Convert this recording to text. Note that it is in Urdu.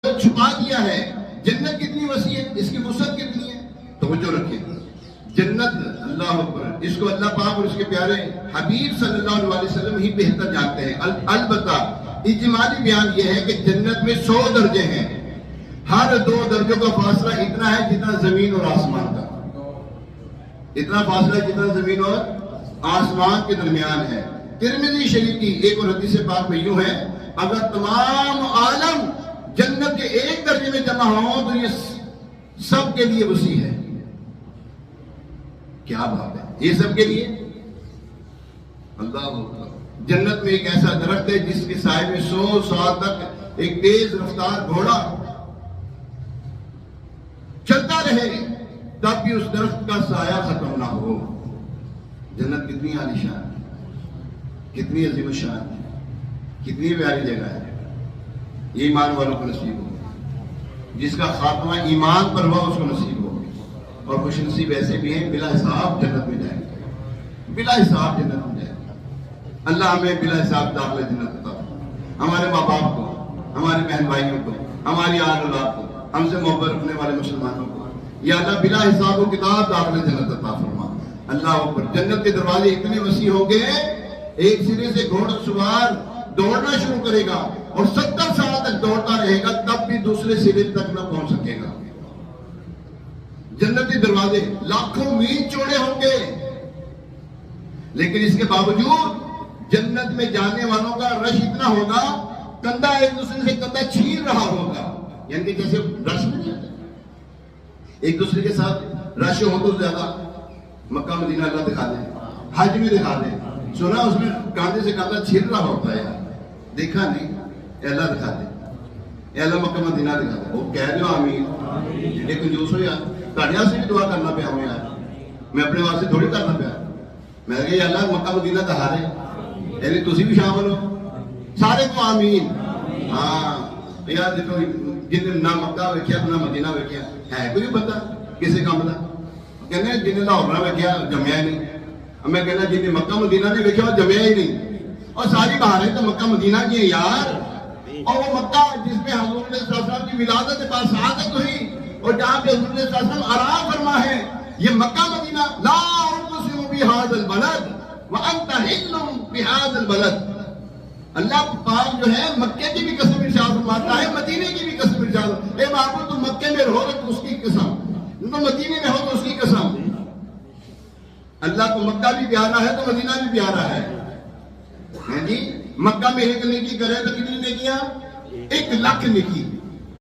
چھپا دیا ہے. جنت کتنی وسیع ہے، اس کی وسعت کتنی ہے. توجہ رکھیں جنت، اللہ اکبر، اس کو اللہ پاک اور اس کے پیارے حبیب صلی اللہ علیہ وسلم ہی بہتر جانتے ہیں. البتہ اجمالی بیان یہ ہے کہ جنت میں 100 درجے ہیں. ہر 2 درجوں کا فاصلہ اتنا ہے جتنا زمین اور آسمان کا. اتنا فاصلہ جتنا زمین اور آسمان کے درمیان ہے. ترمذی شریف کی ایک اور حدیث پاک میں یوں ہے، اگر تمام عالم جنت کے 1 درجے میں جمع ہوں تو یہ سب کے لیے وسیع ہے. کیا بات ہے، یہ سب کے لیے. اللہ اکبر. جنت میں ایک ایسا درخت ہے جس کے سائے میں 100 سال تک ایک تیز رفتار گھوڑا چلتا رہے تب بھی اس درخت کا سایہ ختم نہ ہو. جنت کتنی عالیشان ہے، کتنی عظیم الشان ہے، کتنی پیاری جگہ ہے. یہ ایمان والوں کو نصیب ہو، جس کا خاتمہ ایمان پر ہوا اس کو نصیب ہو. اور خوش نصیب ایسے بھی ہیں بلا حساب جنت میں جائیں گے، بلا حساب جنت میں جائیں گے. اللہ ہمیں بلا حساب داخلہ جنت عطا فرمائے. ہمارے ماں باپ کو، ہمارے بہن بھائیوں کو، ہماری آل اولاد کو، ہم سے محبت رکھنے والے مسلمانوں کو یا اللہ بلا حساب و کتاب داخلہ جنت عطا فرما. اللہ اکبر. جنت کے دروازے اتنے وسیع ہوں گے، ایک سرے سے گھوڑا سوار دوڑنا شروع کرے گا اور 70 سال تک دوڑتا رہے گا تب بھی دوسرے سرے تک نہ پہنچ سکے گا. جنتی دروازے لاکھوں میل چوڑے ہوں گے، لیکن اس کے باوجود جنت میں جانے والوں کا رش اتنا ہوگا، کندھا ایک دوسرے سے کندھا چھین رہا ہوگا. یعنی جیسے رش میں نہیں آتا، ایک دوسرے کے ساتھ رش ہو تو زیادہ. مکہ مدینہ اللہ دکھا دے، حج میں دکھا دے. سنا اس میں کاندھے سے کاندھا چھین رہا ہوتا ہے، دیکھا نہیں. اے اللہ دکھا دے، اے اللہ مکہ مدینہ دکھا دے. وہ کہہ رہے ہو آمین. لیکن جو سو یار تاڑیاں سے بھی دعا کرنا پیا ہوں یار، میں اپنے واسطے تھوڑی کرنا پیا. میں کہا یا اللہ مکہ مدینہ دکھا دے، یعنی تسی بھی شامل ہو. سارے کو آمین. ہاں یار دیکھو جن نے نہ مکہ ویکھیا نہ مدینہ ویکھیا ہے کوئی بندہ کسی کام کا. کہنے جن نے لاہور نہ ویکھیا جمیا ہی نہیں. میں کہنا جن نے مکہ مدینہ نہیں ویکھیا وہ جمیا ہی نہیں. اور ساری بہاریں تو مکہ مدینہ کی ہیں یار. اور وہ مکہ جس میں حضور صلی اللہ علیہ وسلم کی ولادت باسعادت ہوئی اور جہاں پہ حضور صلی اللہ علیہ وسلم آرام فرما ہے، یہ مکہ مدینہ. لا اقسم بہذا البلد وانت حل بہذا البلد. اللہ پاک جو ہے مکے کی بھی قسم ارشاد فرماتا ہے، مدینے کی بھی قسم ارشاد. اے محبوب تم مکے میں رہو تو اس کی قسم، تم مدینے میں ہو تو اس کی قسم. اللہ کو مکہ بھی پیارا ہے تو مدینہ بھی پیارا ہے. جی مکہ میں 1 نیکی کرے تو کتنی نیکیاں؟ 1 لاکھ نیکی.